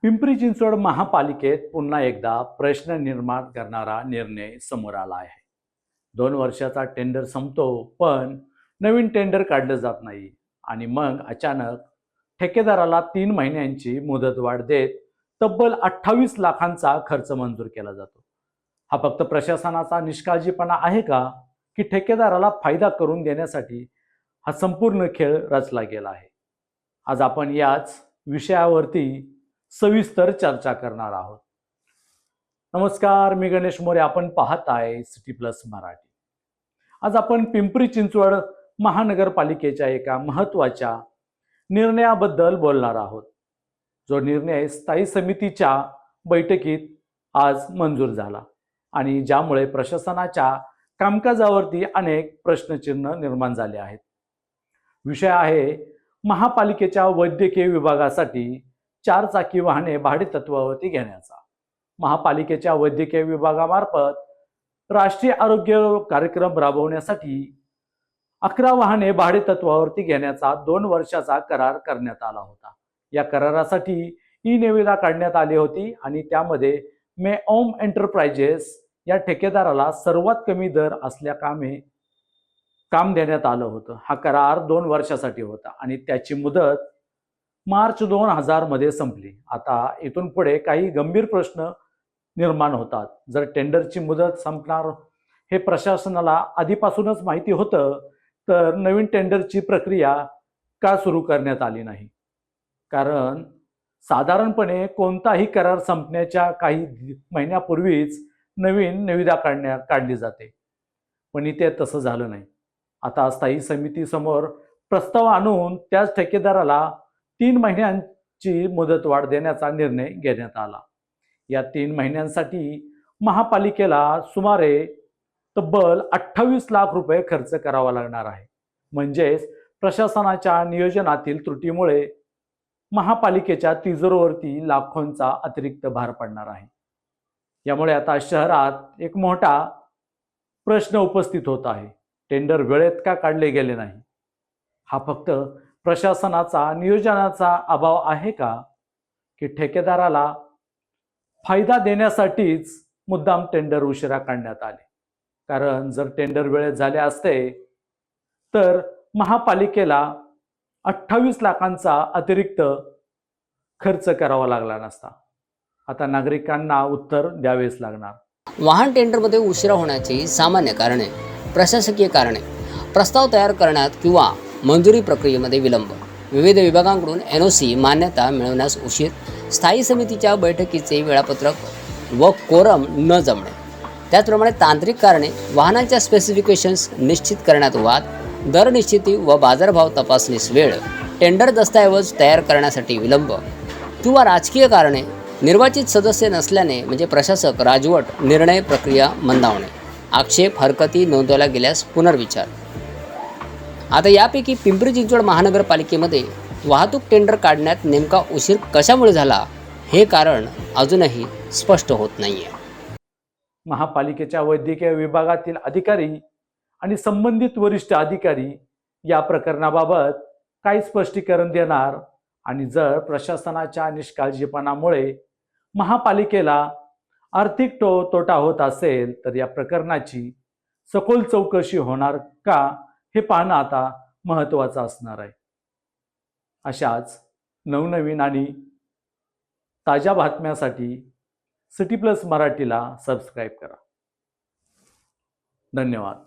पिंपरी चिंचवड महापालिकेत पुन्हा एकदा प्रश्न निर्माण करणारा निर्णय समोर आला आहे. 2 वर्षाचा टेंडर संपतो, पण नवीन टेंडर काढलं जात नाही आणि मग अचानक ठेकेदाराला 3 महिन्यांची मुदतवाढ देत तब्बल 28 लाखांचा खर्च मंजूर केला जातो. हा फक्त प्रशासनाचा निष्काळजीपणा आहे का, की ठेकेदाराला फायदा करून देण्यासाठी हा संपूर्ण खेळ रचला गेला आहे? आज आपण याच विषयावरती सविस्तर चर्चा करणार आहोत. नमस्कार, मी गणेश मोरे. आपण पाहत आहे सिटी प्लस मराठी. आज आपण पिंपरी चिंचवड महानगरपालिकेच्या एका महत्त्वाच्या निर्णयाबद्दल बोलणार आहोत, जो निर्णय स्थायी समितीच्या बैठकीत आज मंजूर झाला आणि ज्यामुळे प्रशासनाच्या कामकाजावरती अनेक प्रश्नचिन्ह निर्माण झाले आहेत. विषय आहे महापालिकेच्या वैद्यकीय विभागासाठी 4 चाकी वाहने भाडेतत्वावरती घेण्याचा. महापालिकेच्या वैद्यकीय विभागामार्फत राष्ट्रीय आरोग्य कार्यक्रम राबवण्यासाठी 11 वाहने भाडेतत्वावरती घेण्याचा 2 वर्षाचा करार करण्यात आला होता. या करारासाठी निविदा काढण्यात आली होती आणि त्यामध्ये मे ओम एंटरप्राइजेस या ठेकेदाराला सर्वात कमी दर असल्या काम देण्यात आलं होतं. हा करार 2 वर्षासाठी होता आणि त्याची मुदत मार्च 2000 मध्ये संपली. आता इथून पुढे काही गंभीर प्रश्न निर्माण होतात. जर टेंडरची मुदत संपणार हे प्रशासनाला आधीपासूनच माहिती होतं, तर नवीन टेंडरची प्रक्रिया का सुरू करण्यात आली नाही? कारण साधारणपणे कोणताही करार संपण्याच्या काही महिन्यापूर्वीच नवीन निविदा काढली जाते, पण इथे तसं झालं नाही. आता स्थायी समितीसमोर प्रस्ताव आणून त्याच ठेकेदाराला 3 महिन्यांची मुदतवाढ देण्याचा निर्णय घेण्यात आला. या 3 महिन्यांसाठी महापालिकेला सुमारे तब्बल 28 लाख रुपये खर्च करावा लागणार आहे. म्हणजेच प्रशासनाच्या नियोजनातील त्रुटीमुळे महापालिकेच्या तिजोरीवरती लाखोंचा अतिरिक्त भार पडणार आहे. यामुळे आता शहरात एक मोठा प्रश्न उपस्थित होत आहे. टेंडर वेळेत का काढले गेले नाही? हा फक्त प्रशासनाचा नियोजनाचा अभाव आहे का, की ठेकेदाराला फायदा देण्यासाठीच मुद्दाम टेंडर उशिरा काढण्यात आले? कारण जर टेंडर वेळेत झाले असते तर महापालिकेला 28 लाखांचा अतिरिक्त खर्च करावा लागला नसता. आता नागरिकांना उत्तर द्यावेच लागणार. वाहन टेंडरमध्ये उशिरा होण्याची सामान्य कारणे, प्रशासकीय कारणे, प्रस्ताव तयार करण्यात किंवा मंजुरी प्रक्रियेमध्ये विलंब, विविध विभागांकडून NOC मान्यता मिळवण्यास उशीर, स्थायी समितीच्या बैठकीचे वेळापत्रक व कोरम न जमणे, त्याचप्रमाणे तांत्रिक कारणे, वाहनांच्या स्पेसिफिकेशन्स निश्चित करण्यात वाद, दर निश्चिती व बाजारभाव तपासणीस वेळ, टेंडर दस्तऐवज तयार करण्यासाठी विलंब किंवा राजकीय कारणे, निर्वाचित सदस्य नसल्याने म्हणजे प्रशासक राजवट, निर्णय प्रक्रिया मंदावणे, आक्षेप हरकती नोंदवल्या गेल्यास पुनर्विचार. आता यापैकी पिंपरी चिंचवड महानगरपालिकेमध्ये वाहतूक टेंडर काढण्यात नेमका उशीर कशामुळे झाला हे कारण अजूनही स्पष्ट होत नाहीये. महापालिकेच्या वैद्यकीय विभागातील अधिकारी आणि संबंधित वरिष्ठ अधिकारी या प्रकरणाबाबत काय स्पष्टीकरण देणार? आणि जर प्रशासनाच्या निष्काळजीपणामुळे महापालिकेला आर्थिक तोटा होत असेल, तर या प्रकरणाची सखोल चौकशी होणार का, हे पाहणं आता महत्त्वाचं असणार आहे. अशाच नवनवीन आणि ताज्या बातम्यासाठी सिटी प्लस मराठीला सबस्क्राईब करा. धन्यवाद.